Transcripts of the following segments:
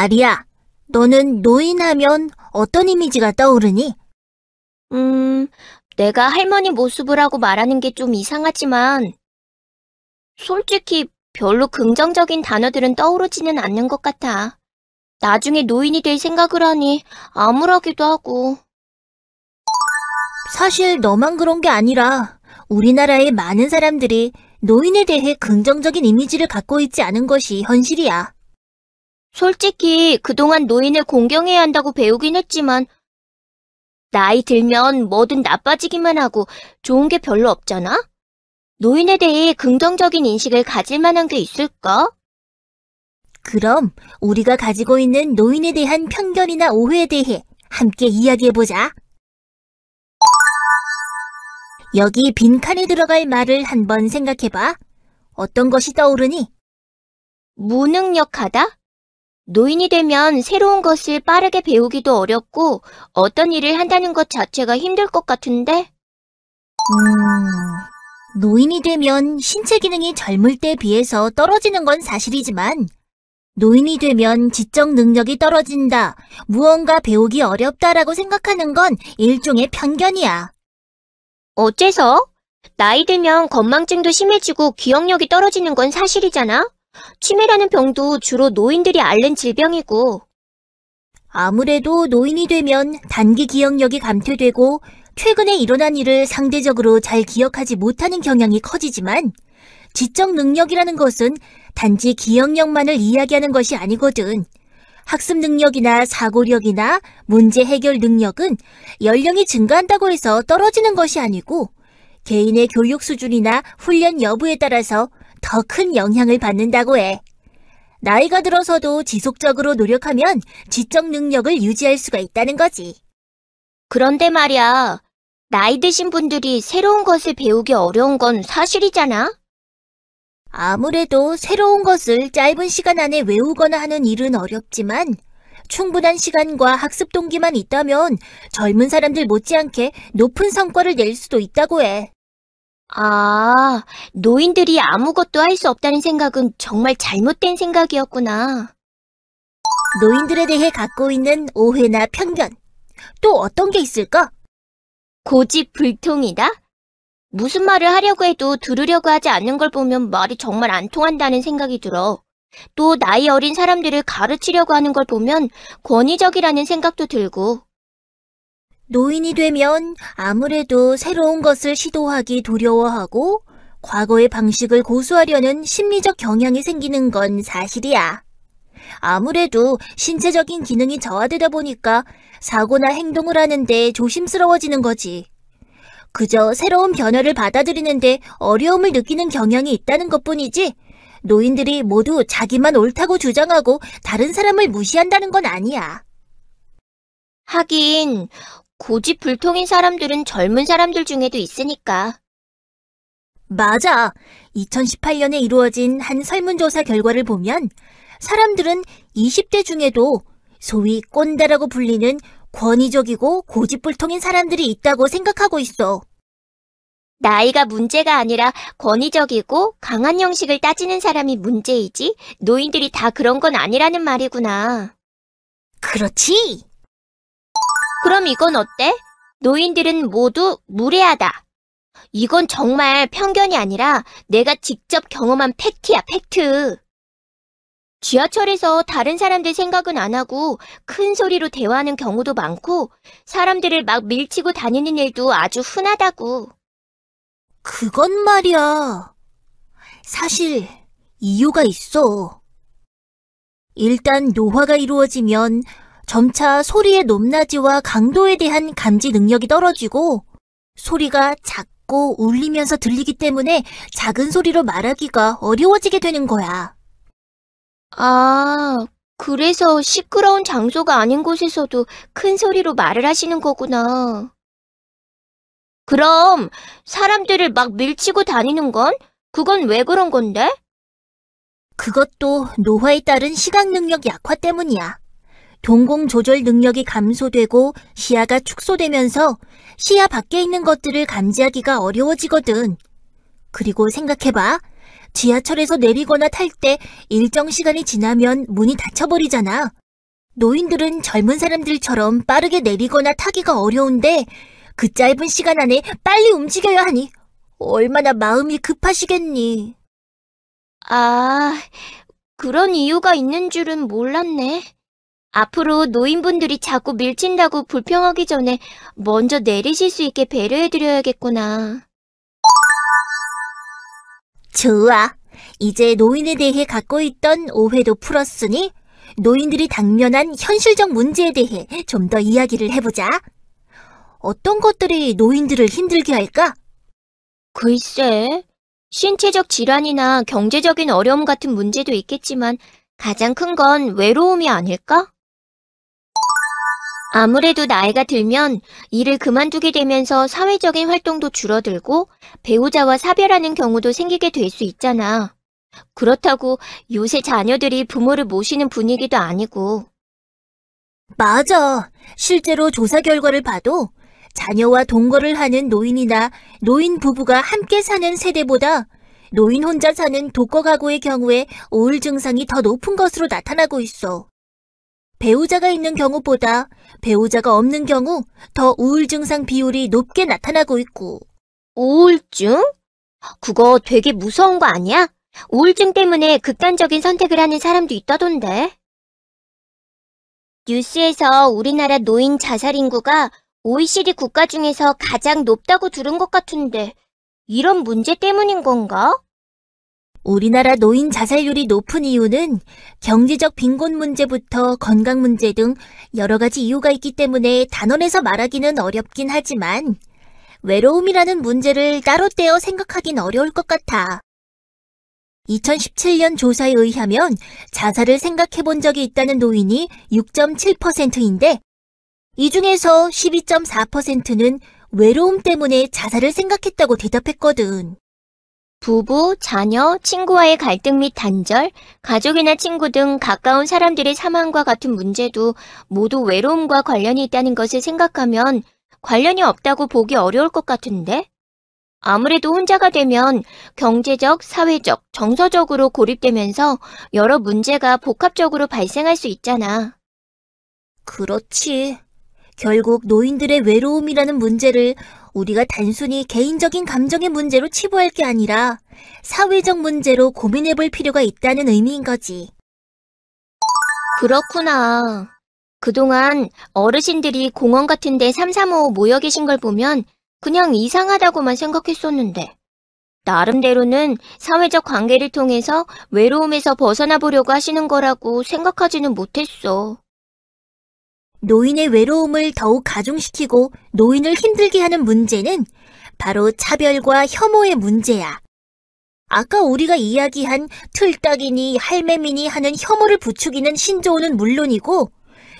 아리야, 너는 노인하면 어떤 이미지가 떠오르니? 내가 할머니 모습을 하고 말하는 게 좀 이상하지만, 솔직히 별로 긍정적인 단어들은 떠오르지는 않는 것 같아. 나중에 노인이 될 생각을 하니 암울하기도 하고. 사실 너만 그런 게 아니라 우리나라의 많은 사람들이 노인에 대해 긍정적인 이미지를 갖고 있지 않은 것이 현실이야. 솔직히 그동안 노인을 공경해야 한다고 배우긴 했지만, 나이 들면 뭐든 나빠지기만 하고 좋은 게 별로 없잖아? 노인에 대해 긍정적인 인식을 가질 만한 게 있을까? 그럼 우리가 가지고 있는 노인에 대한 편견이나 오해에 대해 함께 이야기해보자. 여기 빈칸에 들어갈 말을 한번 생각해봐. 어떤 것이 떠오르니? 무능력하다? 노인이 되면 새로운 것을 빠르게 배우기도 어렵고 어떤 일을 한다는 것 자체가 힘들 것 같은데? 노인이 되면 신체 기능이 젊을 때에 비해서 떨어지는 건 사실이지만 노인이 되면 지적 능력이 떨어진다, 무언가 배우기 어렵다라고 생각하는 건 일종의 편견이야. 어째서? 나이 들면 건망증도 심해지고 기억력이 떨어지는 건 사실이잖아? 치매라는 병도 주로 노인들이 앓는 질병이고. 아무래도 노인이 되면 단기 기억력이 감퇴되고 최근에 일어난 일을 상대적으로 잘 기억하지 못하는 경향이 커지지만 지적 능력이라는 것은 단지 기억력만을 이야기하는 것이 아니거든. 학습 능력이나 사고력이나 문제 해결 능력은 연령이 증가한다고 해서 떨어지는 것이 아니고 개인의 교육 수준이나 훈련 여부에 따라서 더 큰 영향을 받는다고 해. 나이가 들어서도 지속적으로 노력하면 지적 능력을 유지할 수가 있다는 거지. 그런데 말이야, 나이 드신 분들이 새로운 것을 배우기 어려운 건 사실이잖아? 아무래도 새로운 것을 짧은 시간 안에 외우거나 하는 일은 어렵지만 충분한 시간과 학습 동기만 있다면 젊은 사람들 못지않게 높은 성과를 낼 수도 있다고 해. 아, 노인들이 아무것도 할 수 없다는 생각은 정말 잘못된 생각이었구나. 노인들에 대해 갖고 있는 오해나 편견, 또 어떤 게 있을까? 고집불통이다? 무슨 말을 하려고 해도 들으려고 하지 않는 걸 보면 말이 정말 안 통한다는 생각이 들어. 또 나이 어린 사람들을 가르치려고 하는 걸 보면 권위적이라는 생각도 들고. 노인이 되면 아무래도 새로운 것을 시도하기 두려워하고 과거의 방식을 고수하려는 심리적 경향이 생기는 건 사실이야. 아무래도 신체적인 기능이 저하되다 보니까 사고나 행동을 하는데 조심스러워지는 거지. 그저 새로운 변화를 받아들이는데 어려움을 느끼는 경향이 있다는 것뿐이지 노인들이 모두 자기만 옳다고 주장하고 다른 사람을 무시한다는 건 아니야. 하긴 고집불통인 사람들은 젊은 사람들 중에도 있으니까. 맞아. 2018년에 이루어진 한 설문조사 결과를 보면 사람들은 20대 중에도 소위 꼰대라고 불리는 권위적이고 고집불통인 사람들이 있다고 생각하고 있어. 나이가 문제가 아니라 권위적이고 강한 형식을 따지는 사람이 문제이지 노인들이 다 그런 건 아니라는 말이구나. 그렇지. 그럼 이건 어때? 노인들은 모두 무례하다. 이건 정말 편견이 아니라 내가 직접 경험한 팩트야, 팩트. 지하철에서 다른 사람들 생각은 안 하고 큰 소리로 대화하는 경우도 많고 사람들을 막 밀치고 다니는 일도 아주 흔하다고. 그건 말이야. 사실 이유가 있어. 일단 노화가 이루어지면 점차 소리의 높낮이와 강도에 대한 감지 능력이 떨어지고 소리가 작고 울리면서 들리기 때문에 작은 소리로 말하기가 어려워지게 되는 거야. 아, 그래서 시끄러운 장소가 아닌 곳에서도 큰 소리로 말을 하시는 거구나. 그럼 사람들을 막 밀치고 다니는 건? 그건 왜 그런 건데? 그것도 노화에 따른 시각 능력 약화 때문이야. 동공 조절 능력이 감소되고 시야가 축소되면서 시야 밖에 있는 것들을 감지하기가 어려워지거든. 그리고 생각해봐. 지하철에서 내리거나 탈 때 일정 시간이 지나면 문이 닫혀버리잖아. 노인들은 젊은 사람들처럼 빠르게 내리거나 타기가 어려운데 그 짧은 시간 안에 빨리 움직여야 하니 얼마나 마음이 급하시겠니. 아, 그런 이유가 있는 줄은 몰랐네. 앞으로 노인분들이 자꾸 밀친다고 불평하기 전에 먼저 내리실 수 있게 배려해드려야겠구나. 좋아. 이제 노인에 대해 갖고 있던 오해도 풀었으니 노인들이 당면한 현실적 문제에 대해 좀 더 이야기를 해보자. 어떤 것들이 노인들을 힘들게 할까? 글쎄, 신체적 질환이나 경제적인 어려움 같은 문제도 있겠지만 가장 큰 건 외로움이 아닐까? 아무래도 나이가 들면 일을 그만두게 되면서 사회적인 활동도 줄어들고 배우자와 사별하는 경우도 생기게 될 수 있잖아. 그렇다고 요새 자녀들이 부모를 모시는 분위기도 아니고. 맞아. 실제로 조사 결과를 봐도 자녀와 동거를 하는 노인이나 노인 부부가 함께 사는 세대보다 노인 혼자 사는 독거 가구의 경우에 우울 증상이 더 높은 것으로 나타나고 있어. 배우자가 있는 경우보다 배우자가 없는 경우 더 우울 증상 비율이 높게 나타나고 있고. 우울증? 그거 되게 무서운 거 아니야? 우울증 때문에 극단적인 선택을 하는 사람도 있다던데. 뉴스에서 우리나라 노인 자살 인구가 OECD 국가 중에서 가장 높다고 들은 것 같은데, 이런 문제 때문인 건가? 우리나라 노인 자살률이 높은 이유는 경제적 빈곤 문제부터 건강 문제 등 여러 가지 이유가 있기 때문에 단언해서 말하기는 어렵긴 하지만 외로움이라는 문제를 따로 떼어 생각하긴 어려울 것 같아. 2017년 조사에 의하면 자살을 생각해 본 적이 있다는 노인이 6.7%인데 이 중에서 12.4%는 외로움 때문에 자살을 생각했다고 대답했거든. 부부, 자녀, 친구와의 갈등 및 단절, 가족이나 친구 등 가까운 사람들의 사망과 같은 문제도 모두 외로움과 관련이 있다는 것을 생각하면 관련이 없다고 보기 어려울 것 같은데? 아무래도 혼자가 되면 경제적, 사회적, 정서적으로 고립되면서 여러 문제가 복합적으로 발생할 수 있잖아. 그렇지. 결국 노인들의 외로움이라는 문제를 우리가 단순히 개인적인 감정의 문제로 치부할 게 아니라 사회적 문제로 고민해 볼 필요가 있다는 의미인 거지. 그렇구나. 그동안 어르신들이 공원 같은 데 삼삼오오 모여 계신 걸 보면 그냥 이상하다고만 생각했었는데, 나름대로는 사회적 관계를 통해서 외로움에서 벗어나 보려고 하시는 거라고 생각하지는 못했어. 노인의 외로움을 더욱 가중시키고 노인을 힘들게 하는 문제는 바로 차별과 혐오의 문제야. 아까 우리가 이야기한 틀딱이니 할매미니 하는 혐오를 부추기는 신조어는 물론이고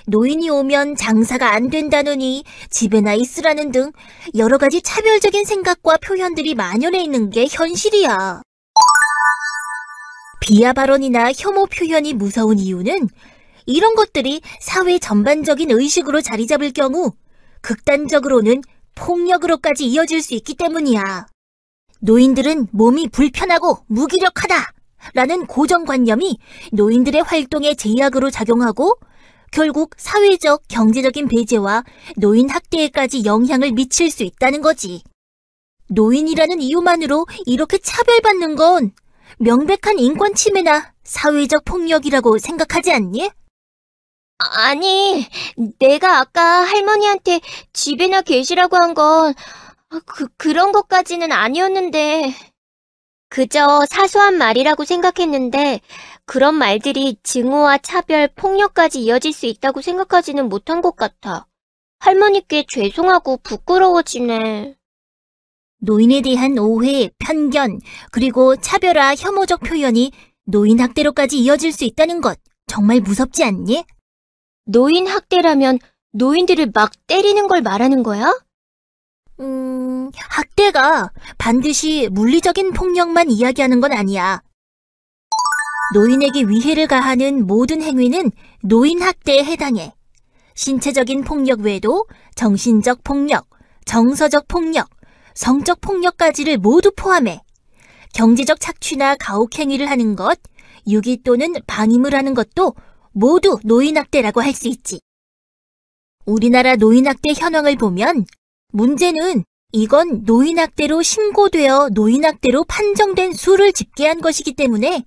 노인이 오면 장사가 안 된다느니 집에나 있으라는 등 여러 가지 차별적인 생각과 표현들이 만연해 있는 게 현실이야. 비하 발언이나 혐오 표현이 무서운 이유는 이런 것들이 사회 전반적인 의식으로 자리 잡을 경우 극단적으로는 폭력으로까지 이어질 수 있기 때문이야. 노인들은 몸이 불편하고 무기력하다 라는 고정관념이 노인들의 활동에 제약으로 작용하고 결국 사회적, 경제적인 배제와 노인 학대에까지 영향을 미칠 수 있다는 거지. 노인이라는 이유만으로 이렇게 차별받는 건 명백한 인권 침해나 사회적 폭력이라고 생각하지 않니? 아니, 내가 아까 할머니한테 집에나 계시라고 한 건 그런 것까지는 아니었는데, 그저 사소한 말이라고 생각했는데 그런 말들이 증오와 차별, 폭력까지 이어질 수 있다고 생각하지는 못한 것 같아. 할머니께 죄송하고 부끄러워지네. 노인에 대한 오해, 편견, 그리고 차별화, 혐오적 표현이 노인 학대로까지 이어질 수 있다는 것 정말 무섭지 않니? 노인 학대라면 노인들을 막 때리는 걸 말하는 거야? 학대가 반드시 물리적인 폭력만 이야기하는 건 아니야. 노인에게 위해를 가하는 모든 행위는 노인 학대에 해당해. 신체적인 폭력 외에도 정신적 폭력, 정서적 폭력, 성적 폭력까지를 모두 포함해. 경제적 착취나 가혹행위를 하는 것, 유기 또는 방임을 하는 것도 모두 노인학대라고 할 수 있지. 우리나라 노인학대 현황을 보면 문제는 이건 노인학대로 신고되어 노인학대로 판정된 수를 집계한 것이기 때문에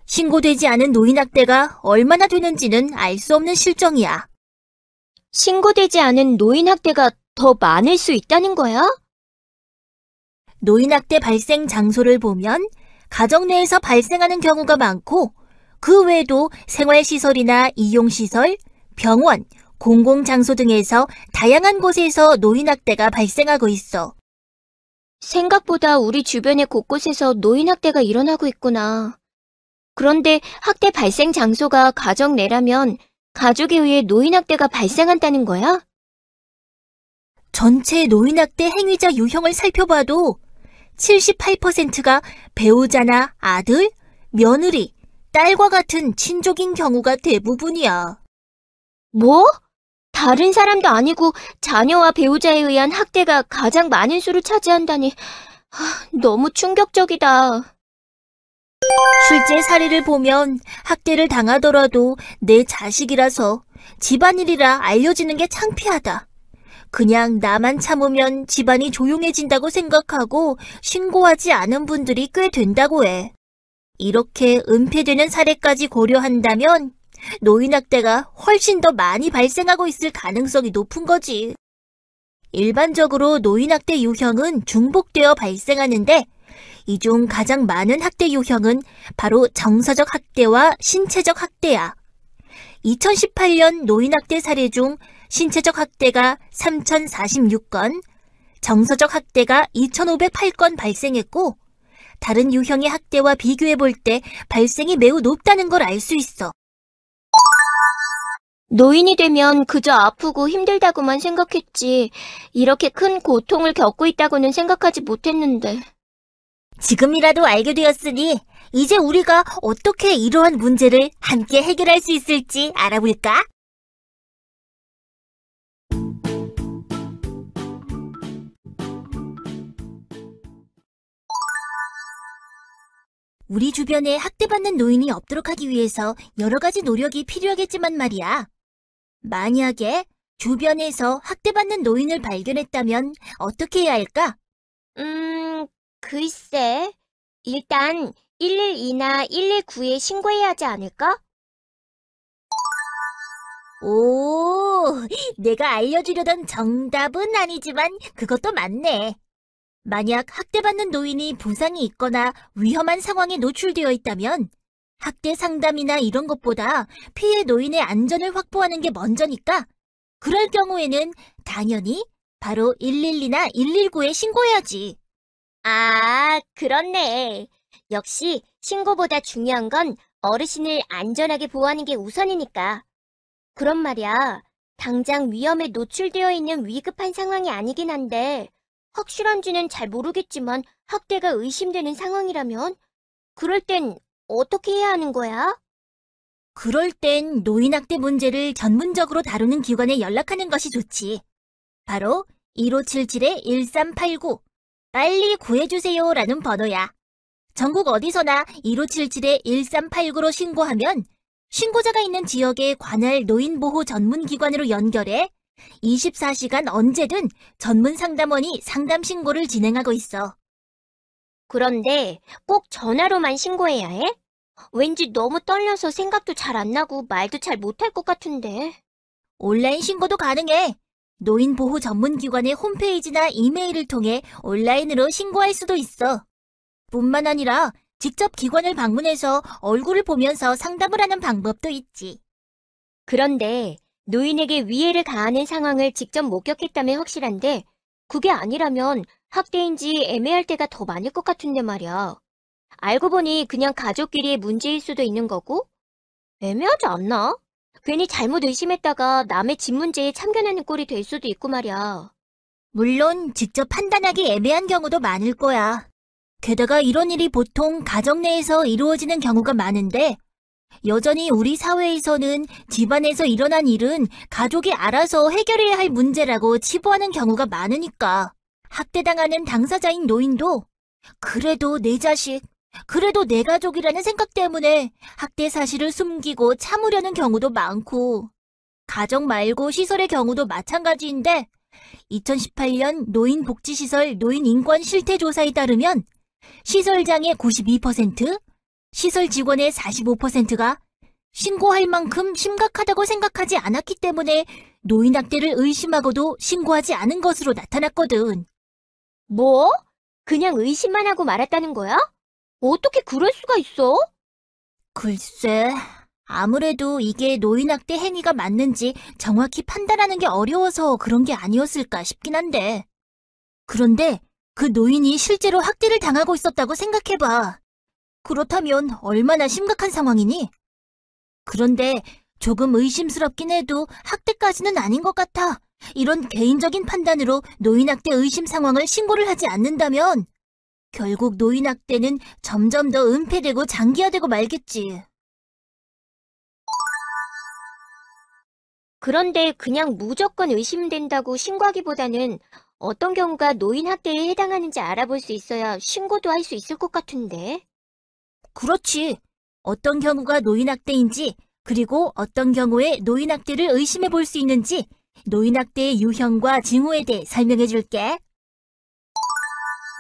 신고되지 않은 노인학대가 얼마나 되는지는 알 수 없는 실정이야. 신고되지 않은 노인학대가 더 많을 수 있다는 거야? 노인학대 발생 장소를 보면 가정 내에서 발생하는 경우가 많고 그 외에도 생활시설이나 이용시설, 병원, 공공장소 등에서 다양한 곳에서 노인학대가 발생하고 있어. 생각보다 우리 주변의 곳곳에서 노인학대가 일어나고 있구나. 그런데 학대 발생 장소가 가정 내라면 가족에 의해 노인학대가 발생한다는 거야? 전체 노인학대 행위자 유형을 살펴봐도 78%가 배우자나 아들, 며느리, 딸과 같은 친족인 경우가 대부분이야. 뭐? 다른 사람도 아니고 자녀와 배우자에 의한 학대가 가장 많은 수를 차지한다니 너무 충격적이다. 실제 사례를 보면 학대를 당하더라도 내 자식이라서 집안일이라 알려지는 게 창피하다. 그냥 나만 참으면 집안이 조용해진다고 생각하고 신고하지 않은 분들이 꽤 된다고 해. 이렇게 은폐되는 사례까지 고려한다면 노인학대가 훨씬 더 많이 발생하고 있을 가능성이 높은 거지. 일반적으로 노인학대 유형은 중복되어 발생하는데 이 중 가장 많은 학대 유형은 바로 정서적 학대와 신체적 학대야. 2018년 노인학대 사례 중 신체적 학대가 3,046건, 정서적 학대가 2,508건 발생했고 다른 유형의 학대와 비교해 볼 때 발생이 매우 높다는 걸 알 수 있어. 노인이 되면 그저 아프고 힘들다고만 생각했지. 이렇게 큰 고통을 겪고 있다고는 생각하지 못했는데. 지금이라도 알게 되었으니 이제 우리가 어떻게 이러한 문제를 함께 해결할 수 있을지 알아볼까? 우리 주변에 학대받는 노인이 없도록 하기 위해서 여러 가지 노력이 필요하겠지만 말이야. 만약에 주변에서 학대받는 노인을 발견했다면 어떻게 해야 할까? 글쎄. 일단 112나 119에 신고해야 하지 않을까? 오, 내가 알려주려던 정답은 아니지만 그것도 맞네. 만약 학대받는 노인이 부상이 있거나 위험한 상황에 노출되어 있다면 학대 상담이나 이런 것보다 피해 노인의 안전을 확보하는 게 먼저니까 그럴 경우에는 당연히 바로 112나 119에 신고해야지. 아, 그렇네. 역시 신고보다 중요한 건 어르신을 안전하게 보호하는 게 우선이니까. 그런 말이야. 당장 위험에 노출되어 있는 위급한 상황이 아니긴 한데 확실한지는 잘 모르겠지만 학대가 의심되는 상황이라면 그럴 땐 어떻게 해야 하는 거야? 그럴 땐 노인학대 문제를 전문적으로 다루는 기관에 연락하는 것이 좋지. 바로 1577-1389 빨리 구해주세요라는 번호야. 전국 어디서나 1577-1389로 신고하면 신고자가 있는 지역의 관할 노인보호 전문기관으로 연결해 24시간 언제든 전문 상담원이 상담 신고를 진행하고 있어. 그런데 꼭 전화로만 신고해야 해? 왠지 너무 떨려서 생각도 잘 안 나고 말도 잘 못할 것 같은데. 온라인 신고도 가능해. 노인보호 전문기관의 홈페이지나 이메일을 통해 온라인으로 신고할 수도 있어. 뿐만 아니라 직접 기관을 방문해서 얼굴을 보면서 상담을 하는 방법도 있지. 그런데 노인에게 위해를 가하는 상황을 직접 목격했다면 확실한데 그게 아니라면 학대인지 애매할 때가 더 많을 것 같은데 말이야. 알고 보니 그냥 가족끼리의 문제일 수도 있는 거고 애매하지 않나? 괜히 잘못 의심했다가 남의 집 문제에 참견하는 꼴이 될 수도 있고 말이야. 물론 직접 판단하기 애매한 경우도 많을 거야. 게다가 이런 일이 보통 가정 내에서 이루어지는 경우가 많은데 여전히 우리 사회에서는 집안에서 일어난 일은 가족이 알아서 해결해야 할 문제라고 치부하는 경우가 많으니까 학대당하는 당사자인 노인도 그래도 내 자식, 그래도 내 가족이라는 생각 때문에 학대 사실을 숨기고 참으려는 경우도 많고, 가정 말고 시설의 경우도 마찬가지인데, 2018년 노인복지시설 노인인권실태조사에 따르면 시설장의 92%, 시설 직원의 45%가 신고할 만큼 심각하다고 생각하지 않았기 때문에 노인학대를 의심하고도 신고하지 않은 것으로 나타났거든. 뭐? 그냥 의심만 하고 말았다는 거야? 어떻게 그럴 수가 있어? 글쎄, 아무래도 이게 노인학대 행위가 맞는지 정확히 판단하는 게 어려워서 그런 게 아니었을까 싶긴 한데. 그런데 그 노인이 실제로 학대를 당하고 있었다고 생각해봐. 그렇다면 얼마나 심각한 상황이니? 그런데 조금 의심스럽긴 해도 학대까지는 아닌 것 같아. 이런 개인적인 판단으로 노인학대 의심 상황을 신고를 하지 않는다면 결국 노인학대는 점점 더 은폐되고 장기화되고 말겠지. 그런데 그냥 무조건 의심된다고 신고하기보다는 어떤 경우가 노인 학대에 해당하는지 알아볼 수 있어야 신고도 할 수 있을 것 같은데. 그렇지. 어떤 경우가 노인학대인지, 그리고 어떤 경우에 노인학대를 의심해 볼 수 있는지 노인학대의 유형과 징후에 대해 설명해 줄게.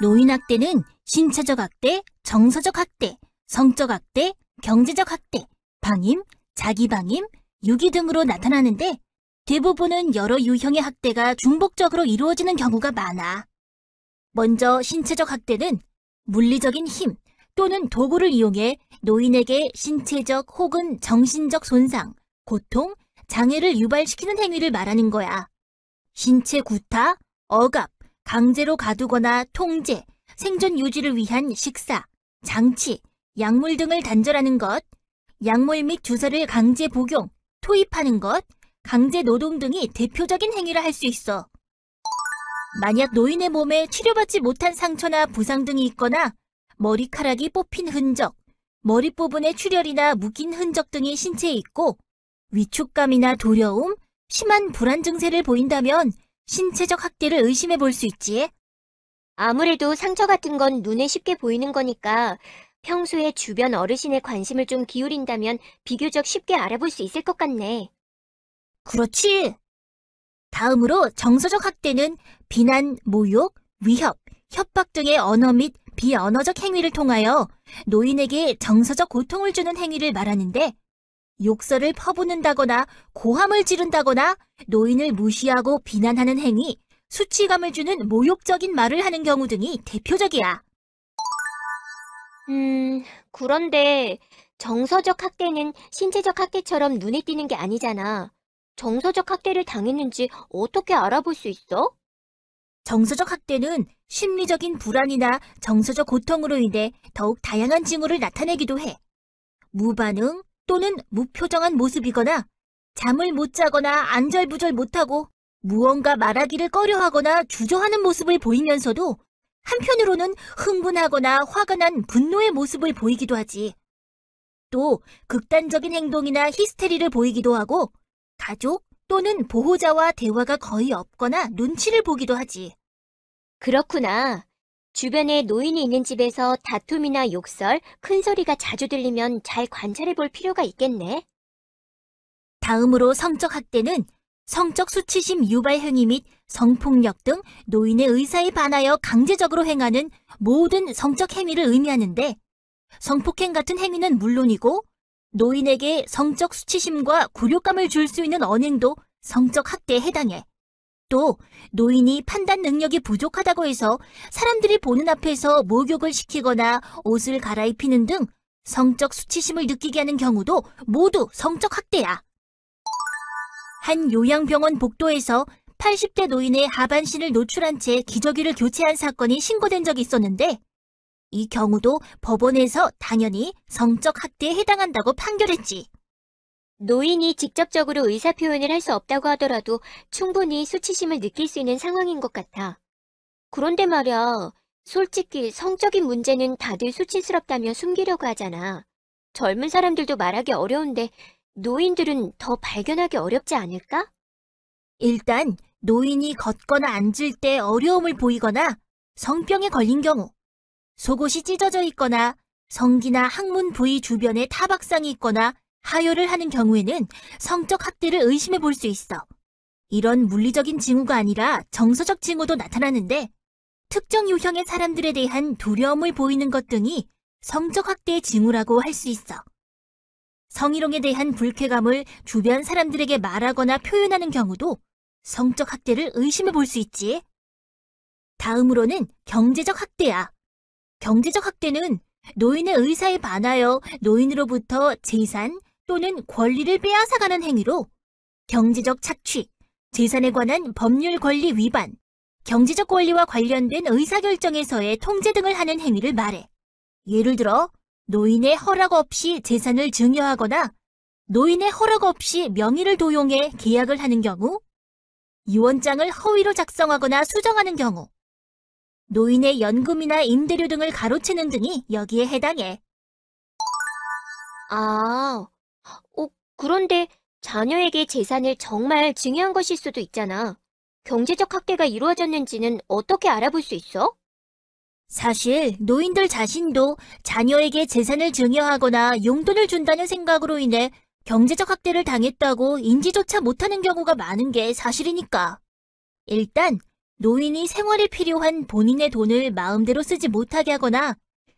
노인학대는 신체적 학대, 정서적 학대, 성적 학대, 경제적 학대, 방임, 자기방임, 유기 등으로 나타나는데 대부분은 여러 유형의 학대가 중복적으로 이루어지는 경우가 많아. 먼저 신체적 학대는 물리적인 힘 또는 도구를 이용해 노인에게 신체적 혹은 정신적 손상, 고통, 장애를 유발시키는 행위를 말하는 거야. 신체 구타, 억압, 강제로 가두거나 통제, 생존 유지를 위한 식사, 장치, 약물 등을 단절하는 것, 약물 및 주사를 강제 복용, 투입하는 것, 강제 노동 등이 대표적인 행위를 할 수 있어. 만약 노인의 몸에 치료받지 못한 상처나 부상 등이 있거나 머리카락이 뽑힌 흔적, 머리 부분에 출혈이나 묶인 흔적 등이 신체에 있고 위축감이나 두려움, 심한 불안 증세를 보인다면 신체적 학대를 의심해 볼 수 있지. 아무래도 상처 같은 건 눈에 쉽게 보이는 거니까 평소에 주변 어르신의 관심을 좀 기울인다면 비교적 쉽게 알아볼 수 있을 것 같네. 그렇지. 다음으로 정서적 학대는 비난, 모욕, 위협, 협박 등의 언어 및 비언어적 행위를 통하여 노인에게 정서적 고통을 주는 행위를 말하는데 욕설을 퍼붓는다거나 고함을 지른다거나 노인을 무시하고 비난하는 행위, 수치감을 주는 모욕적인 말을 하는 경우 등이 대표적이야. 그런데 정서적 학대는 신체적 학대처럼 눈에 띄는 게 아니잖아. 정서적 학대를 당했는지 어떻게 알아볼 수 있어? 정서적 학대는 심리적인 불안이나 정서적 고통으로 인해 더욱 다양한 징후를 나타내기도 해. 무반응 또는 무표정한 모습이거나 잠을 못 자거나 안절부절 못하고 무언가 말하기를 꺼려하거나 주저하는 모습을 보이면서도 한편으로는 흥분하거나 화가 난 분노의 모습을 보이기도 하지. 또 극단적인 행동이나 히스테리를 보이기도 하고 가족 또는 보호자와 대화가 거의 없거나 눈치를 보기도 하지. 그렇구나. 주변에 노인이 있는 집에서 다툼이나 욕설, 큰 소리가 자주 들리면 잘 관찰해 볼 필요가 있겠네. 다음으로 성적 학대는 성적 수치심 유발 행위 및 성폭력 등 노인의 의사에 반하여 강제적으로 행하는 모든 성적 행위를 의미하는데 성폭행 같은 행위는 물론이고 노인에게 성적 수치심과 굴욕감을 줄 수 있는 언행도 성적 학대에 해당해. 또 노인이 판단 능력이 부족하다고 해서 사람들이 보는 앞에서 목욕을 시키거나 옷을 갈아입히는 등 성적 수치심을 느끼게 하는 경우도 모두 성적 학대야. 한 요양병원 복도에서 80대 노인의 하반신을 노출한 채 기저귀를 교체한 사건이 신고된 적이 있었는데 이 경우도 법원에서 당연히 성적 학대에 해당한다고 판결했지. 노인이 직접적으로 의사표현을 할 수 없다고 하더라도 충분히 수치심을 느낄 수 있는 상황인 것 같아. 그런데 말이야, 솔직히 성적인 문제는 다들 수치스럽다며 숨기려고 하잖아. 젊은 사람들도 말하기 어려운데 노인들은 더 발견하기 어렵지 않을까? 일단 노인이 걷거나 앉을 때 어려움을 보이거나 성병에 걸린 경우, 속옷이 찢어져 있거나 성기나 항문 부위 주변에 타박상이 있거나 하혈을 하는 경우에는 성적 학대를 의심해 볼 수 있어. 이런 물리적인 징후가 아니라 정서적 징후도 나타나는데 특정 유형의 사람들에 대한 두려움을 보이는 것 등이 성적 학대의 징후라고 할 수 있어. 성희롱에 대한 불쾌감을 주변 사람들에게 말하거나 표현하는 경우도 성적 학대를 의심해 볼 수 있지. 다음으로는 경제적 학대야. 경제적 학대는 노인의 의사에 반하여 노인으로부터 재산 또는 권리를 빼앗아가는 행위로 경제적 착취, 재산에 관한 법률 권리 위반, 경제적 권리와 관련된 의사결정에서의 통제 등을 하는 행위를 말해. 예를 들어 노인의 허락 없이 재산을 증여하거나 노인의 허락 없이 명의를 도용해 계약을 하는 경우, 유언장을 허위로 작성하거나 수정하는 경우, 노인의 연금이나 임대료 등을 가로채는 등이 여기에 해당해. 그런데 자녀에게 재산을 정말 증여한 것일 수도 있잖아. 경제적 학대가 이루어졌는지는 어떻게 알아볼 수 있어? 사실 노인들 자신도 자녀에게 재산을 증여하거나 용돈을 준다는 생각으로 인해 경제적 학대를 당했다고 인지조차 못하는 경우가 많은 게 사실이니까. 일단 노인이 생활에 필요한 본인의 돈을 마음대로 쓰지 못하게 하거나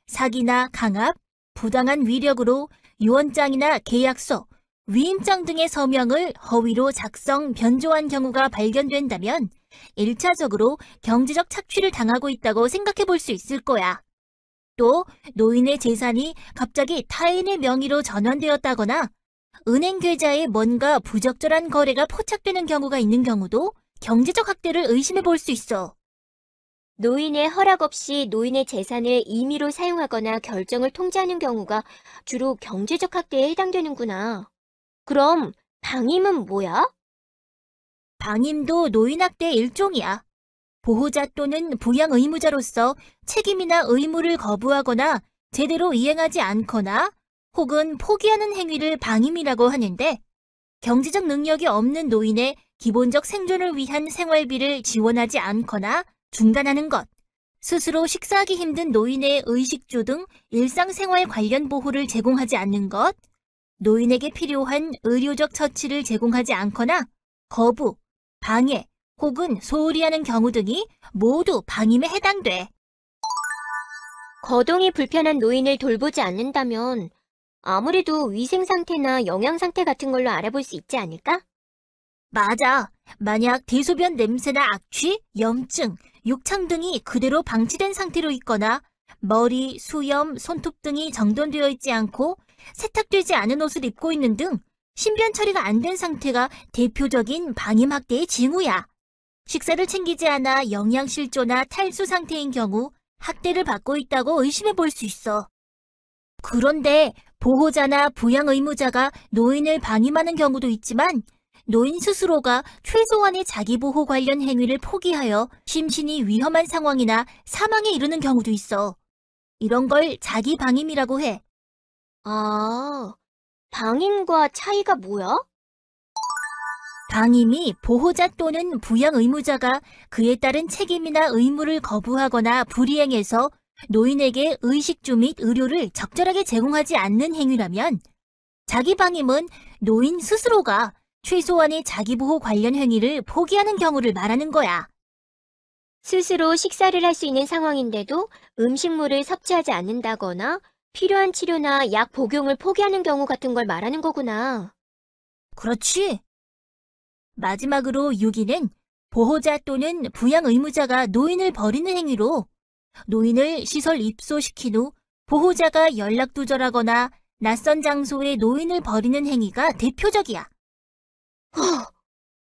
사기나 강압, 부당한 위력으로 유언장이나 계약서, 위임장 등의 서명을 허위로 작성, 변조한 경우가 발견된다면 1차적으로 경제적 착취를 당하고 있다고 생각해 볼 수 있을 거야. 또 노인의 재산이 갑자기 타인의 명의로 전환되었다거나 은행 계좌에 뭔가 부적절한 거래가 포착되는 경우가 있는 경우도 경제적 학대를 의심해 볼 수 있어. 노인의 허락 없이 노인의 재산을 임의로 사용하거나 결정을 통제하는 경우가 주로 경제적 학대에 해당되는구나. 그럼 방임은 뭐야? 방임도 노인학대의 일종이야. 보호자 또는 부양 의무자로서 책임이나 의무를 거부하거나 제대로 이행하지 않거나 혹은 포기하는 행위를 방임이라고 하는데, 경제적 능력이 없는 노인의 기본적 생존을 위한 생활비를 지원하지 않거나 중단하는 것, 스스로 식사하기 힘든 노인의 의식주 등 일상생활 관련 보호를 제공하지 않는 것, 노인에게 필요한 의료적 처치를 제공하지 않거나 거부, 방해 혹은 소홀히 하는 경우 등이 모두 방임에 해당돼. 거동이 불편한 노인을 돌보지 않는다면 아무래도 위생 상태나 영양 상태 같은 걸로 알아볼 수 있지 않을까? 맞아. 만약 대소변 냄새나 악취, 염증, 욕창 등이 그대로 방치된 상태로 있거나 머리, 수염, 손톱 등이 정돈되어 있지 않고 세탁되지 않은 옷을 입고 있는 등 신변 처리가 안 된 상태가 대표적인 방임 학대의 징후야. 식사를 챙기지 않아 영양실조나 탈수 상태인 경우 학대를 받고 있다고 의심해 볼 수 있어. 그런데 보호자나 부양 의무자가 노인을 방임하는 경우도 있지만 노인 스스로가 최소한의 자기보호 관련 행위를 포기하여 심신이 위험한 상황이나 사망에 이르는 경우도 있어. 이런 걸 자기 방임이라고 해. 방임과 차이가 뭐야? 방임이 보호자 또는 부양 의무자가 그에 따른 책임이나 의무를 거부하거나 불이행해서 노인에게 의식주 및 의료를 적절하게 제공하지 않는 행위라면, 자기 방임은 노인 스스로가 최소한의 자기보호 관련 행위를 포기하는 경우를 말하는 거야. 스스로 식사를 할 수 있는 상황인데도 음식물을 섭취하지 않는다거나 필요한 치료나 약 복용을 포기하는 경우 같은 걸 말하는 거구나. 그렇지. 마지막으로 6위는 보호자 또는 부양 의무자가 노인을 버리는 행위로 노인을 시설 입소시킨 후 보호자가 연락두절하거나 낯선 장소에 노인을 버리는 행위가 대표적이야.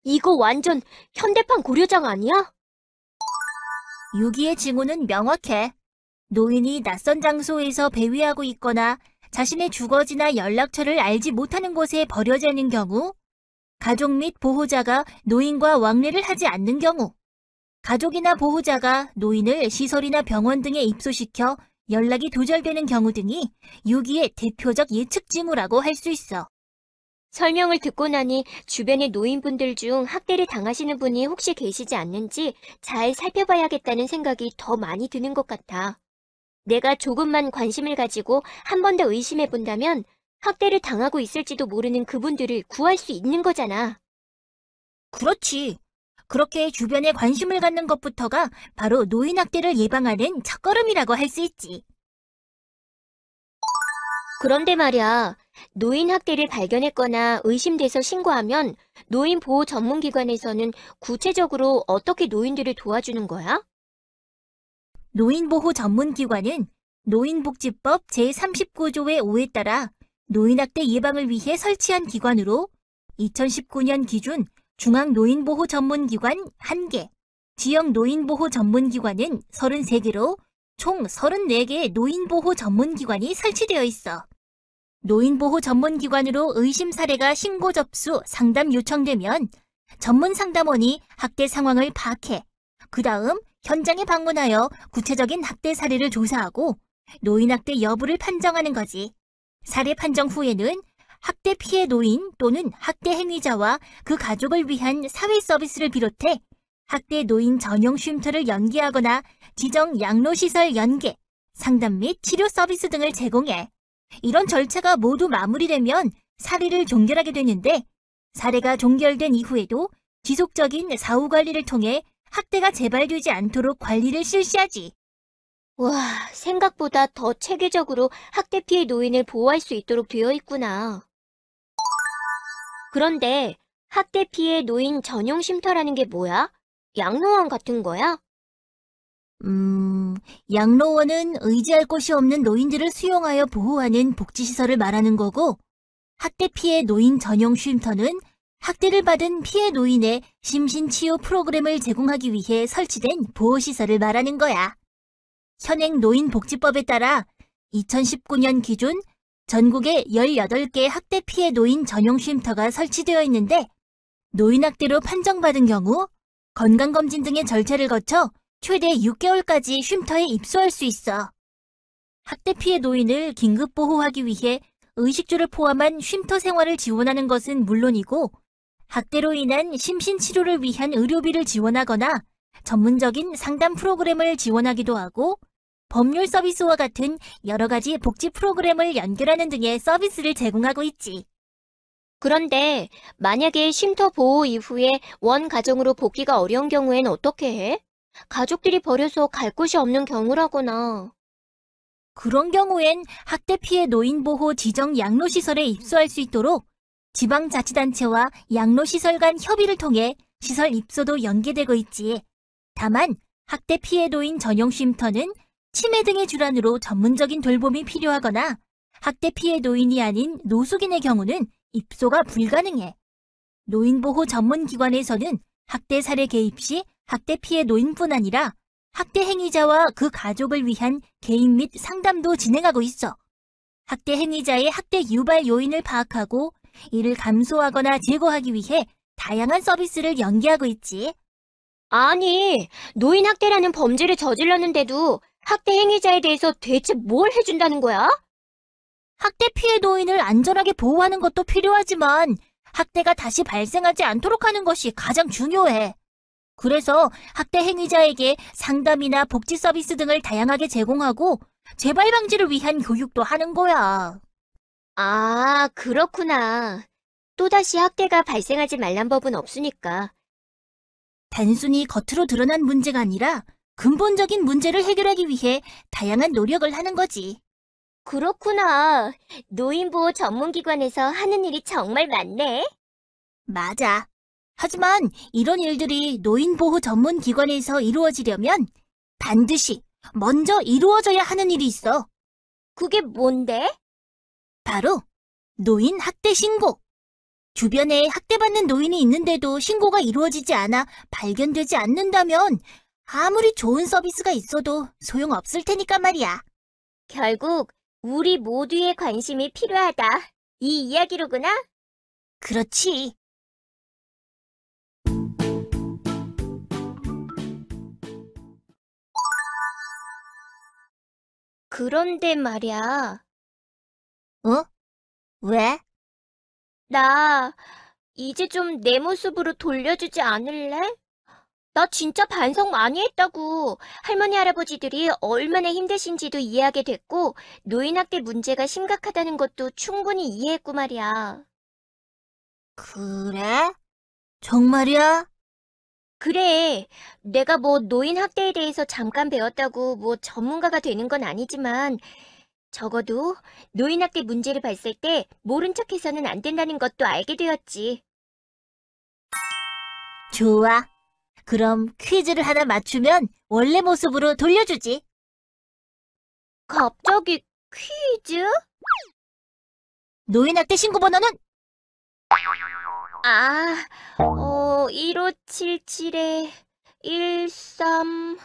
이거 완전 현대판 고려장 아니야? 6위의 징후는 명확해. 노인이 낯선 장소에서 배회하고 있거나 자신의 주거지나 연락처를 알지 못하는 곳에 버려져 있는 경우, 가족 및 보호자가 노인과 왕래를 하지 않는 경우, 가족이나 보호자가 노인을 시설이나 병원 등에 입소시켜 연락이 두절되는 경우 등이 6위의 대표적 예측 징후라고 할 수 있어. 설명을 듣고 나니 주변의 노인분들 중 학대를 당하시는 분이 혹시 계시지 않는지 잘 살펴봐야겠다는 생각이 더 많이 드는 것 같아. 내가 조금만 관심을 가지고 한 번 더 의심해 본다면 학대를 당하고 있을지도 모르는 그분들을 구할 수 있는 거잖아. 그렇지. 그렇게 주변에 관심을 갖는 것부터가 바로 노인 학대를 예방하는 첫걸음이라고 할 수 있지. 그런데 말이야, 노인 학대를 발견했거나 의심돼서 신고하면 노인 보호 전문기관에서는 구체적으로 어떻게 노인들을 도와주는 거야? 노인보호 전문기관은 노인복지법 제39조의 5에 따라 노인학대 예방을 위해 설치한 기관으로 2019년 기준 중앙노인보호 전문기관 1개, 지역 노인보호 전문기관은 33개로 총 34개의 노인보호 전문기관이 설치되어 있어. 노인보호 전문기관으로 의심 사례가 신고 접수, 상담 요청되면 전문 상담원이 학대 상황을 파악해 그 다음 현장에 방문하여 구체적인 학대 사례를 조사하고 노인학대 여부를 판정하는 거지. 사례 판정 후에는 학대 피해 노인 또는 학대 행위자와 그 가족을 위한 사회 서비스를 비롯해 학대 노인 전용 쉼터를 연계하거나 지정 양로시설 연계, 상담 및 치료 서비스 등을 제공해. 이런 절차가 모두 마무리되면 사례를 종결하게 되는데 사례가 종결된 이후에도 지속적인 사후 관리를 통해 학대가 재발되지 않도록 관리를 실시하지. 와, 생각보다 더 체계적으로 학대 피해 노인을 보호할 수 있도록 되어 있구나. 그런데 학대 피해 노인 전용 쉼터라는 게 뭐야? 양로원 같은 거야? 양로원은 의지할 곳이 없는 노인들을 수용하여 보호하는 복지시설을 말하는 거고, 학대 피해 노인 전용 쉼터는 학대를 받은 피해 노인의 심신치유 프로그램을 제공하기 위해 설치된 보호시설을 말하는 거야. 현행 노인복지법에 따라 2019년 기준 전국에 18개 학대 피해 노인 전용 쉼터가 설치되어 있는데 노인학대로 판정받은 경우 건강검진 등의 절차를 거쳐 최대 6개월까지 쉼터에 입소할 수 있어. 학대 피해 노인을 긴급 보호하기 위해 의식주를 포함한 쉼터 생활을 지원하는 것은 물론이고 학대로 인한 심신치료를 위한 의료비를 지원하거나 전문적인 상담 프로그램을 지원하기도 하고 법률 서비스와 같은 여러 가지 복지 프로그램을 연결하는 등의 서비스를 제공하고 있지. 그런데 만약에 쉼터 보호 이후에 원 가정으로 복귀가 어려운 경우엔 어떻게 해? 가족들이 버려서 갈 곳이 없는 경우라거나. 그런 경우엔 학대 피해 노인 보호 지정 양로시설에 입소할 수 있도록 지방자치단체와 양로시설 간 협의를 통해 시설 입소도 연계되고 있지. 다만 학대 피해 노인 전용 쉼터는 치매 등의 질환으로 전문적인 돌봄이 필요하거나 학대 피해 노인이 아닌 노숙인의 경우는 입소가 불가능해. 노인보호 전문기관에서는 학대 사례 개입 시 학대 피해 노인뿐 아니라 학대 행위자와 그 가족을 위한 개인 및 상담도 진행하고 있어. 학대 행위자의 학대 유발 요인을 파악하고 이를 감소하거나 제거하기 위해 다양한 서비스를 연계하고 있지. 아니, 노인 학대라는 범죄를 저질렀는데도 학대 행위자에 대해서 대체 뭘 해준다는 거야? 학대 피해 노인을 안전하게 보호하는 것도 필요하지만 학대가 다시 발생하지 않도록 하는 것이 가장 중요해. 그래서 학대 행위자에게 상담이나 복지 서비스 등을 다양하게 제공하고 재발 방지를 위한 교육도 하는 거야. 아, 그렇구나. 또다시 학대가 발생하지 말란 법은 없으니까. 단순히 겉으로 드러난 문제가 아니라 근본적인 문제를 해결하기 위해 다양한 노력을 하는 거지. 그렇구나. 노인보호 전문기관에서 하는 일이 정말 많네. 맞아. 하지만 이런 일들이 노인보호 전문기관에서 이루어지려면 반드시 먼저 이루어져야 하는 일이 있어. 그게 뭔데? 바로 노인 학대 신고. 주변에 학대받는 노인이 있는데도 신고가 이루어지지 않아 발견되지 않는다면 아무리 좋은 서비스가 있어도 소용없을 테니까 말이야. 결국 우리 모두의 관심이 필요하다. 이 이야기로구나. 그렇지. 그런데 말이야. 어? 왜? 나 이제 좀 내 모습으로 돌려주지 않을래? 나 진짜 반성 많이 했다고. 할머니, 할아버지들이 얼마나 힘드신지도 이해하게 됐고, 노인학대 문제가 심각하다는 것도 충분히 이해했고 말이야. 그래? 정말이야? 그래. 내가 뭐 노인학대에 대해서 잠깐 배웠다고 뭐 전문가가 되는 건 아니지만, 적어도 노인학대 문제를 봤을 때 모른 척해서는 안 된다는 것도 알게 되었지. 좋아. 그럼 퀴즈를 하나 맞추면 원래 모습으로 돌려주지. 갑자기 퀴즈? 노인학대 신고 번호는 1577에 13,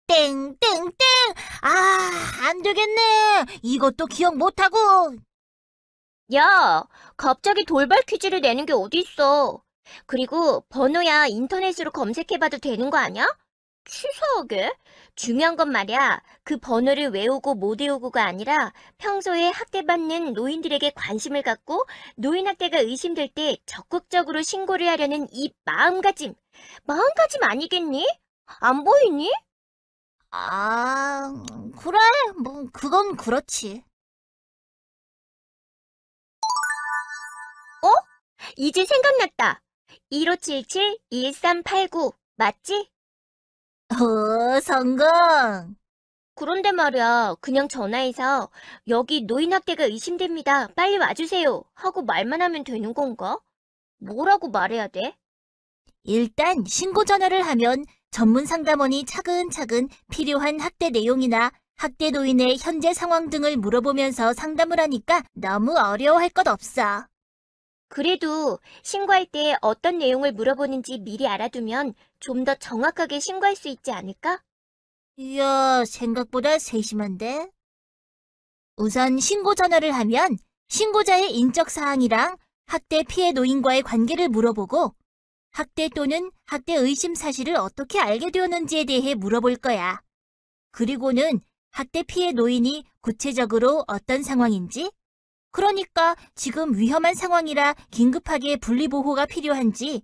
땡땡땡. 안 되겠네. 이것도 기억 못하고. 야, 갑자기 돌발 퀴즈를 내는 게 어딨어. 그리고 번호야 인터넷으로 검색해봐도 되는 거 아니야? 치사하게. 중요한 건 말이야. 그 번호를 외우고 못 외우고가 아니라 평소에 학대받는 노인들에게 관심을 갖고 노인학대가 의심될 때 적극적으로 신고를 하려는 이 마음가짐. 마음가짐 아니겠니? 안 보이니? 그래. 뭐 그건 그렇지. 이제 생각났다. 1577-1389 맞지? 성공. 그런데 말이야, 그냥 전화해서 여기 노인학대가 의심됩니다. 빨리 와주세요. 하고 말만 하면 되는 건가? 뭐라고 말해야 돼? 일단 신고 전화를 하면 전문 상담원이 차근차근 필요한 학대 내용이나 학대 노인의 현재 상황 등을 물어보면서 상담을 하니까 너무 어려워할 것 없어. 그래도 신고할 때 어떤 내용을 물어보는지 미리 알아두면 좀 더 정확하게 신고할 수 있지 않을까? 이야, 생각보다 세심한데? 우선 신고 전화를 하면 신고자의 인적 사항이랑 학대 피해 노인과의 관계를 물어보고 학대 또는 학대 의심 사실을 어떻게 알게 되었는지에 대해 물어볼 거야. 그리고는 학대 피해 노인이 구체적으로 어떤 상황인지, 그러니까 지금 위험한 상황이라 긴급하게 분리보호가 필요한지,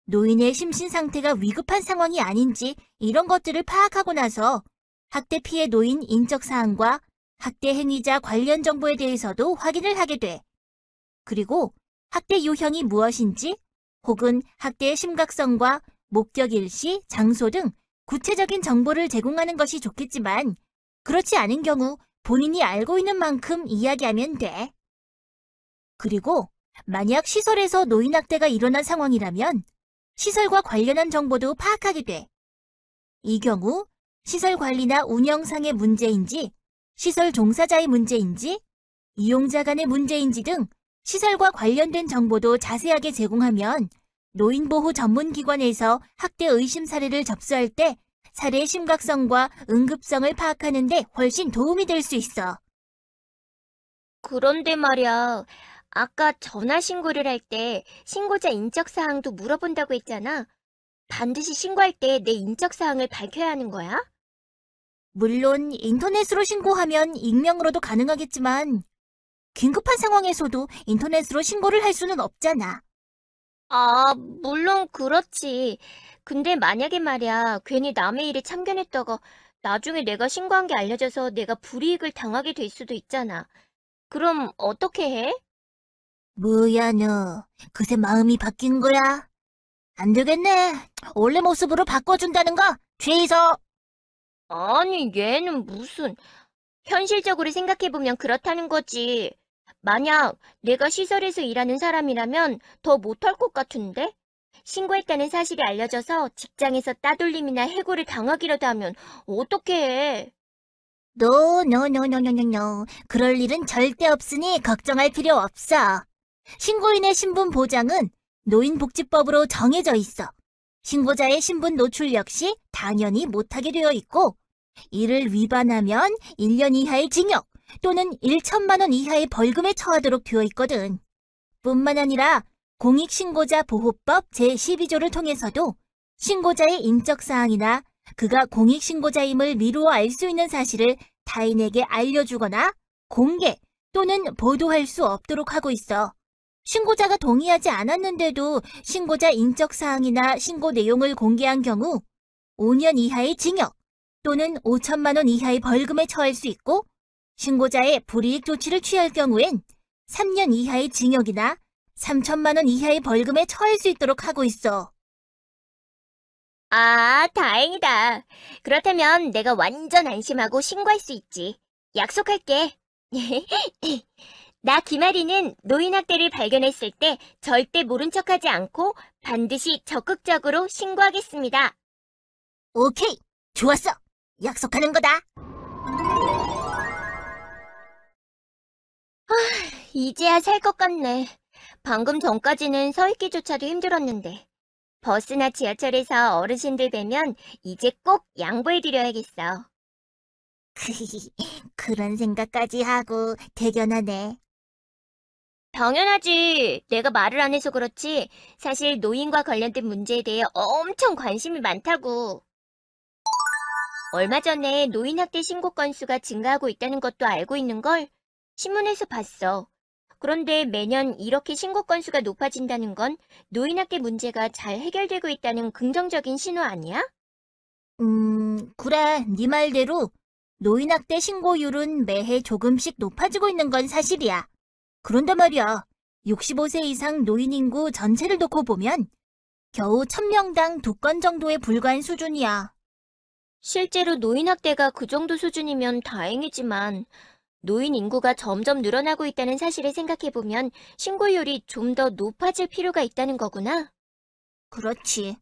노인의 심신 상태가 위급한 상황이 아닌지 이런 것들을 파악하고 나서 학대 피해 노인 인적 사항과 학대 행위자 관련 정보에 대해서도 확인을 하게 돼. 그리고 학대 유형이 무엇인지 혹은 학대의 심각성과 목격 일시, 장소 등 구체적인 정보를 제공하는 것이 좋겠지만 그렇지 않은 경우 본인이 알고 있는 만큼 이야기하면 돼. 그리고 만약 시설에서 노인학대가 일어난 상황이라면 시설과 관련한 정보도 파악하게 돼. 이 경우 시설 관리나 운영상의 문제인지, 시설 종사자의 문제인지, 이용자 간의 문제인지 등 시설과 관련된 정보도 자세하게 제공하면 노인보호 전문기관에서 학대 의심 사례를 접수할 때 사례의 심각성과 응급성을 파악하는 데 훨씬 도움이 될 수 있어. 그런데 말이야, 아까 전화 신고를 할 때 신고자 인적 사항도 물어본다고 했잖아. 반드시 신고할 때 내 인적 사항을 밝혀야 하는 거야? 물론 인터넷으로 신고하면 익명으로도 가능하겠지만 긴급한 상황에서도 인터넷으로 신고를 할 수는 없잖아. 물론 그렇지. 근데 만약에 말이야, 괜히 남의 일에 참견했다가 나중에 내가 신고한 게 알려져서 내가 불이익을 당하게 될 수도 있잖아. 그럼 어떻게 해? 뭐야 너, 그새 마음이 바뀐 거야? 안 되겠네. 원래 모습으로 바꿔준다는 거 취소. 아니, 얘는 무슨... 현실적으로 생각해보면 그렇다는 거지. 만약 내가 시설에서 일하는 사람이라면 더 못할 것 같은데? 신고했다는 사실이 알려져서 직장에서 따돌림이나 해고를 당하기라도 하면 어떻게 해? 노. 그럴 일은 절대 없으니 걱정할 필요 없어. 신고인의 신분 보장은 노인복지법으로 정해져 있어. 신고자의 신분 노출 역시 당연히 못하게 되어 있고, 이를 위반하면 1년 이하의 징역 또는 1천만 원 이하의 벌금에 처하도록 되어 있거든. 뿐만 아니라 공익신고자 보호법 제12조를 통해서도 신고자의 인적사항이나 그가 공익신고자임을 미루어 알 수 있는 사실을 타인에게 알려주거나 공개 또는 보도할 수 없도록 하고 있어. 신고자가 동의하지 않았는데도 신고자 인적 사항이나 신고 내용을 공개한 경우 5년 이하의 징역 또는 5천만 원 이하의 벌금에 처할 수 있고, 신고자의 불이익 조치를 취할 경우엔 3년 이하의 징역이나 3천만 원 이하의 벌금에 처할 수 있도록 하고 있어. 아, 다행이다. 그렇다면 내가 완전 안심하고 신고할 수 있지. 약속할게. 나 김아리는 노인학대를 발견했을 때 절대 모른 척하지 않고 반드시 적극적으로 신고하겠습니다. 오케이, 좋았어. 약속하는 거다. 이제야 살 것 같네. 방금 전까지는 서 있기조차도 힘들었는데. 버스나 지하철에서 어르신들 뵈면 이제 꼭 양보해드려야겠어. 그런 생각까지 하고 대견하네. 당연하지. 내가 말을 안 해서 그렇지. 사실 노인과 관련된 문제에 대해 엄청 관심이 많다고. 얼마 전에 노인학대 신고 건수가 증가하고 있다는 것도 알고 있는 걸 신문에서 봤어. 그런데 매년 이렇게 신고 건수가 높아진다는 건 노인학대 문제가 잘 해결되고 있다는 긍정적인 신호 아니야? 그래, 네 말대로 노인학대 신고율은 매해 조금씩 높아지고 있는 건 사실이야. 그런데 말이야, 65세 이상 노인 인구 전체를 놓고 보면 겨우 1000명당 2건 정도에 불과한 수준이야. 실제로 노인학대가 그 정도 수준이면 다행이지만 노인 인구가 점점 늘어나고 있다는 사실을 생각해보면 신고율이 좀 더 높아질 필요가 있다는 거구나. 그렇지.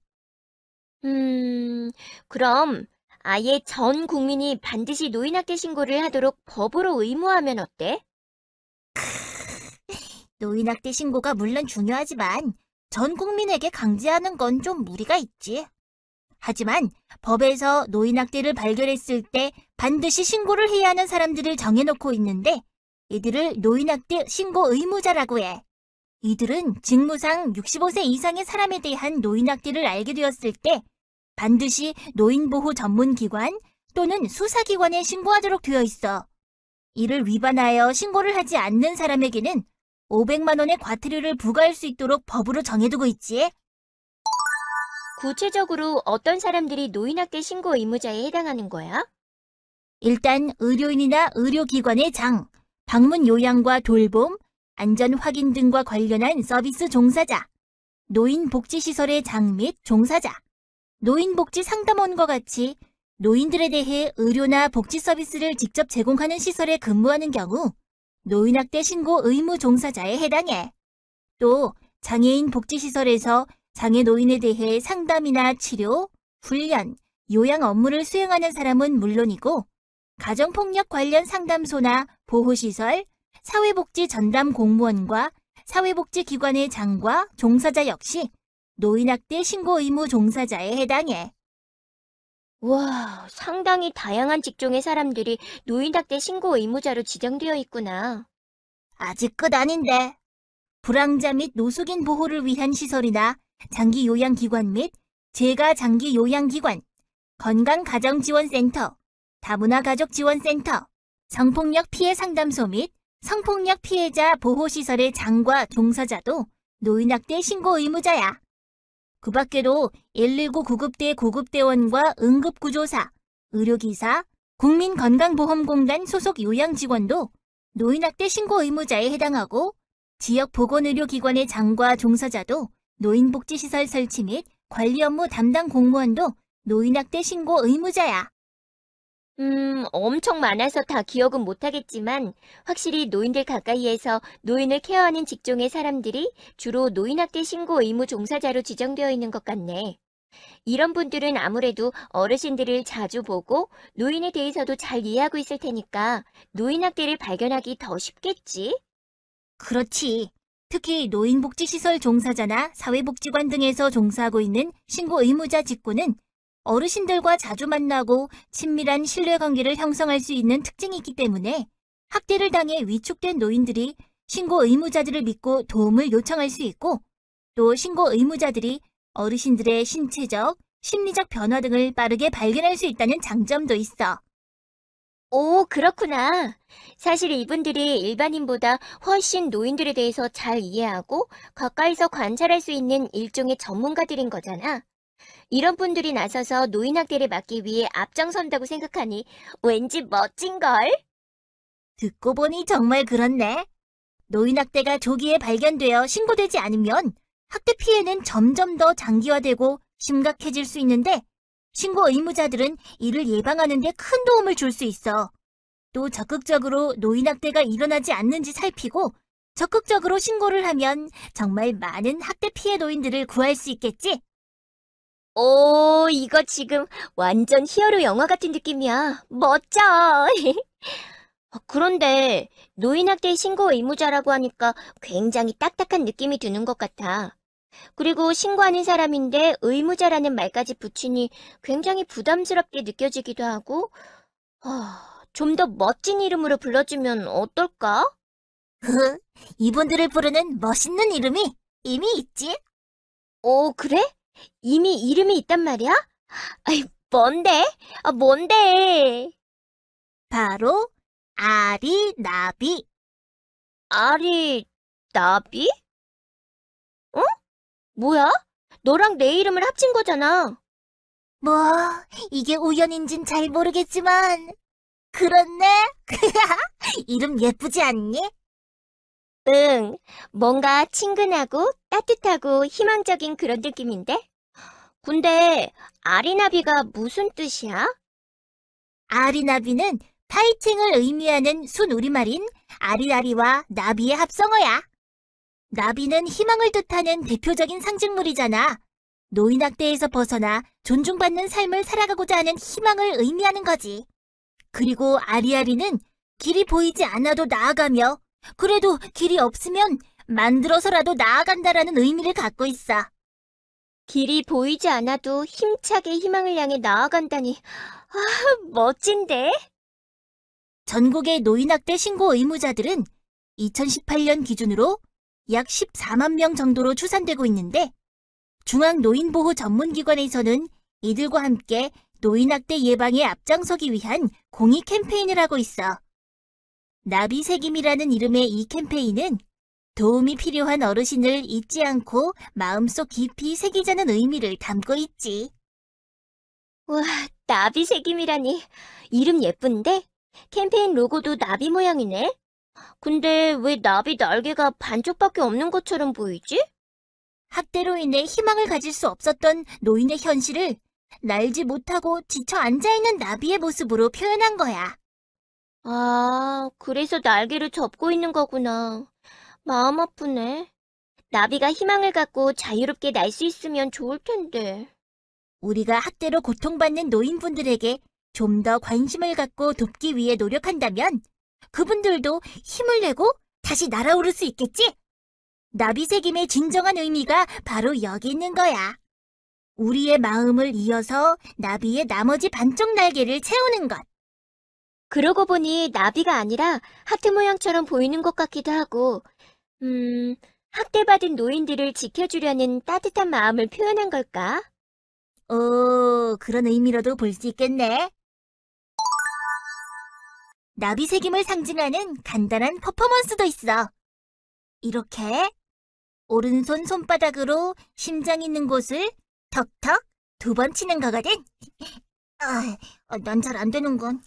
그럼 아예 전 국민이 반드시 노인학대 신고를 하도록 법으로 의무화하면 어때? 노인학대 신고가 물론 중요하지만 전 국민에게 강제하는 건 좀 무리가 있지. 하지만 법에서 노인학대를 발견했을 때 반드시 신고를 해야 하는 사람들을 정해놓고 있는데, 이들을 노인학대 신고 의무자라고 해. 이들은 직무상 65세 이상의 사람에 대한 노인학대를 알게 되었을 때 반드시 노인보호 전문기관 또는 수사기관에 신고하도록 되어 있어. 이를 위반하여 신고를 하지 않는 사람에게는 500만 원의 과태료를 부과할 수 있도록 법으로 정해두고 있지. 구체적으로 어떤 사람들이 노인학대 신고 의무자에 해당하는 거야? 일단 의료인이나 의료기관의 장, 방문 요양과 돌봄, 안전 확인 등과 관련한 서비스 종사자, 노인복지시설의 장 및 종사자, 노인복지 상담원과 같이 노인들에 대해 의료나 복지 서비스를 직접 제공하는 시설에 근무하는 경우 노인학대 신고 의무 종사자에 해당해. 또 장애인 복지시설에서 장애 노인에 대해 상담이나 치료, 훈련, 요양 업무를 수행하는 사람은 물론이고, 가정폭력 관련 상담소나 보호시설, 사회복지 전담 공무원과 사회복지기관의 장과 종사자 역시 노인학대 신고 의무 종사자에 해당해. 와, 상당히 다양한 직종의 사람들이 노인학대 신고 의무자로 지정되어 있구나. 아직 끝 아닌데. 불황자 및 노숙인 보호를 위한 시설이나 장기 요양기관 및 재가 장기 요양기관, 건강가정지원센터, 다문화가족지원센터, 성폭력 피해 상담소 및 성폭력 피해자 보호시설의 장과 종사자도 노인학대 신고 의무자야. 그 밖에도 119 구급대 구급대원과 응급구조사, 의료기사, 국민건강보험공단 소속 요양직원도 노인학대 신고 의무자에 해당하고, 지역보건의료기관의 장과 종사자도 노인복지시설 설치 및 관리 업무 담당 공무원도 노인학대 신고 의무자야. 엄청 많아서 다 기억은 못하겠지만 확실히 노인들 가까이에서 노인을 케어하는 직종의 사람들이 주로 노인학대 신고 의무 종사자로 지정되어 있는 것 같네. 이런 분들은 아무래도 어르신들을 자주 보고 노인에 대해서도 잘 이해하고 있을 테니까 노인학대를 발견하기 더 쉽겠지? 그렇지. 특히 노인복지시설 종사자나 사회복지관 등에서 종사하고 있는 신고 의무자 직군은 어르신들과 자주 만나고 친밀한 신뢰관계를 형성할 수 있는 특징이 있기 때문에 학대를 당해 위축된 노인들이 신고 의무자들을 믿고 도움을 요청할 수 있고, 또 신고 의무자들이 어르신들의 신체적, 심리적 변화 등을 빠르게 발견할 수 있다는 장점도 있어. 오, 그렇구나. 사실 이분들이 일반인보다 훨씬 노인들에 대해서 잘 이해하고 가까이서 관찰할 수 있는 일종의 전문가들인 거잖아. 이런 분들이 나서서 노인 학대를 막기 위해 앞장선다고 생각하니 왠지 멋진걸? 듣고 보니 정말 그렇네. 노인학대가 조기에 발견되어 신고되지 않으면 학대 피해는 점점 더 장기화되고 심각해질 수 있는데 신고 의무자들은 이를 예방하는 데 큰 도움을 줄 수 있어. 또 적극적으로 노인학대가 일어나지 않는지 살피고 적극적으로 신고를 하면 정말 많은 학대 피해 노인들을 구할 수 있겠지? 오, 이거 지금 완전 히어로 영화 같은 느낌이야. 멋져. 그런데 노인학대 신고 의무자라고 하니까 굉장히 딱딱한 느낌이 드는 것 같아. 그리고 신고하는 사람인데 의무자라는 말까지 붙이니 굉장히 부담스럽게 느껴지기도 하고, 좀 더 멋진 이름으로 불러주면 어떨까? 이분들을 부르는 멋있는 이름이 이미 있지? 오, 그래? 이미 이름이 있단 말이야? 아이, 뭔데? 뭔데? 바로 아리, 나비. 아리, 나비? 어? 뭐야? 너랑 내 이름을 합친 거잖아. 뭐, 이게 우연인진 잘 모르겠지만 그렇네? 이름 예쁘지 않니? 응, 뭔가 친근하고 따뜻하고 희망적인 그런 느낌인데? 근데 아리나비가 무슨 뜻이야? 아리나비는 파이팅을 의미하는 순우리말인 아리아리와 나비의 합성어야. 나비는 희망을 뜻하는 대표적인 상징물이잖아. 노인학대에서 벗어나 존중받는 삶을 살아가고자 하는 희망을 의미하는 거지. 그리고 아리아리는 길이 보이지 않아도 나아가며 그래도 길이 없으면 만들어서라도 나아간다라는 의미를 갖고 있어. 길이 보이지 않아도 힘차게 희망을 향해 나아간다니. 멋진데? 전국의 노인학대 신고 의무자들은 2018년 기준으로 약 14만 명 정도로 추산되고 있는데 중앙노인보호 전문기관에서는 이들과 함께 노인학대 예방에 앞장서기 위한 공익 캠페인을 하고 있어. 나비새김이라는 이름의 이 캠페인은 도움이 필요한 어르신을 잊지 않고 마음속 깊이 새기자는 의미를 담고 있지. 와, 나비새김이라니. 이름 예쁜데? 캠페인 로고도 나비 모양이네. 근데 왜 나비 날개가 반쪽밖에 없는 것처럼 보이지? 학대로 인해 희망을 가질 수 없었던 노인의 현실을 날지 못하고 지쳐 앉아있는 나비의 모습으로 표현한 거야. 그래서 날개를 접고 있는 거구나. 마음 아프네. 나비가 희망을 갖고 자유롭게 날 수 있으면 좋을 텐데. 우리가 학대로 고통받는 노인분들에게 좀 더 관심을 갖고 돕기 위해 노력한다면 그분들도 힘을 내고 다시 날아오를 수 있겠지? 나비새김의 진정한 의미가 바로 여기 있는 거야. 우리의 마음을 이어서 나비의 나머지 반쪽 날개를 채우는 것. 그러고 보니 나비가 아니라 하트 모양처럼 보이는 것 같기도 하고, 학대받은 노인들을 지켜주려는 따뜻한 마음을 표현한 걸까? 그런 의미로도 볼 수 있겠네. 나비새김을 상징하는 간단한 퍼포먼스도 있어. 이렇게 오른손 손바닥으로 심장 있는 곳을 턱턱 2번 치는 거거든. 난 잘 안 되는건.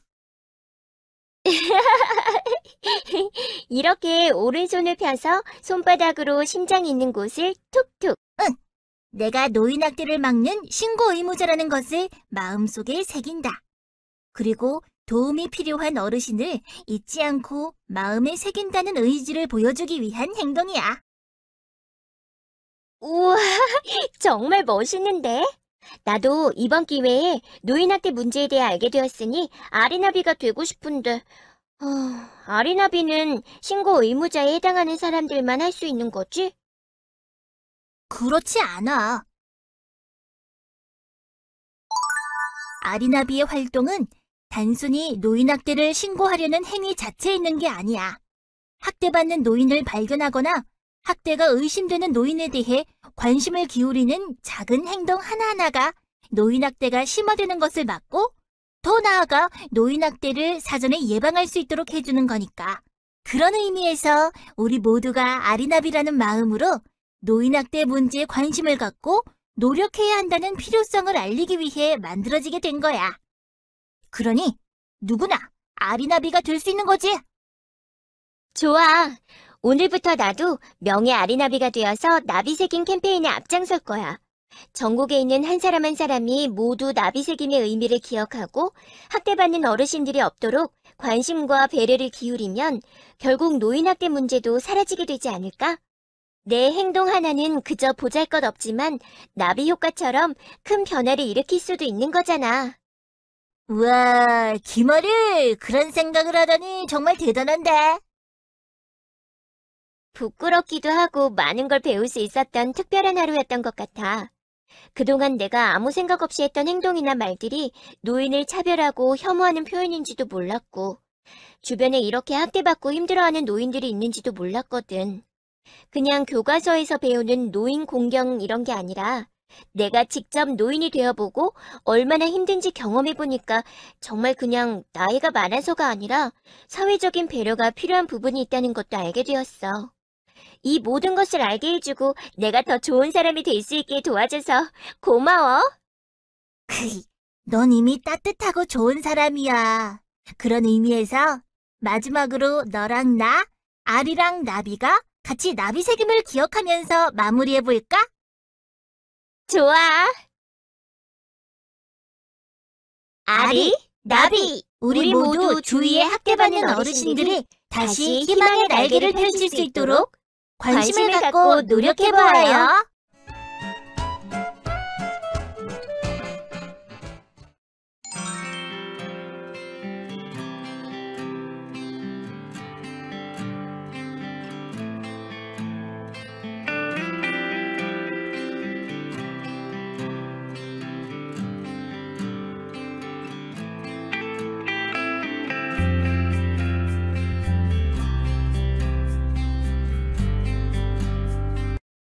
이렇게 오른손을 펴서 손바닥으로 심장 있는 곳을 툭툭. 내가 노인학대를 막는 신고 의무자라는 것을 마음속에 새긴다. 그리고 도움이 필요한 어르신을 잊지 않고 마음에 새긴다는 의지를 보여주기 위한 행동이야. 우와, 정말 멋있는데? 나도 이번 기회에 노인학대 문제에 대해 알게 되었으니 아리나비가 되고 싶은데, 아리나비는 신고 의무자에 해당하는 사람들만 할 수 있는 거지? 그렇지 않아. 아리나비의 활동은 단순히 노인학대를 신고하려는 행위 자체에 있는 게 아니야. 학대받는 노인을 발견하거나 학대가 의심되는 노인에 대해 관심을 기울이는 작은 행동 하나하나가 노인학대가 심화되는 것을 막고 더 나아가 노인학대를 사전에 예방할 수 있도록 해주는 거니까. 그런 의미에서 우리 모두가 아리나비라는 마음으로 노인학대 문제에 관심을 갖고 노력해야 한다는 필요성을 알리기 위해 만들어지게 된 거야. 그러니 누구나 아리나비가 될 수 있는 거지. 좋아. 오늘부터 나도 명예 아리나비가 되어서 나비새김 캠페인에 앞장설 거야. 전국에 있는 한 사람 한 사람이 모두 나비새김의 의미를 기억하고 학대받는 어르신들이 없도록 관심과 배려를 기울이면 결국 노인학대 문제도 사라지게 되지 않을까? 내 행동 하나는 그저 보잘것없지만 나비 효과처럼 큰 변화를 일으킬 수도 있는 거잖아. 우와, 김아리, 그런 생각을 하다니 정말 대단한데. 부끄럽기도 하고 많은 걸 배울 수 있었던 특별한 하루였던 것 같아. 그동안 내가 아무 생각 없이 했던 행동이나 말들이 노인을 차별하고 혐오하는 표현인지도 몰랐고, 주변에 이렇게 학대받고 힘들어하는 노인들이 있는지도 몰랐거든. 그냥 교과서에서 배우는 노인 공경 이런 게 아니라 내가 직접 노인이 되어보고 얼마나 힘든지 경험해보니까 정말 그냥 나이가 많아서가 아니라 사회적인 배려가 필요한 부분이 있다는 것도 알게 되었어. 이 모든 것을 알게 해주고 내가 더 좋은 사람이 될 수 있게 도와줘서 고마워. 넌 이미 따뜻하고 좋은 사람이야. 그런 의미에서 마지막으로 너랑 나, 아리랑 나비가 같이 나비새김을 기억하면서 마무리해볼까? 좋아. 아리, 나비, 우리 모두 주위에 학대받는 어르신들이 다시 희망의 날개를 펼칠 수 있도록 관심을 갖고 노력해보아요.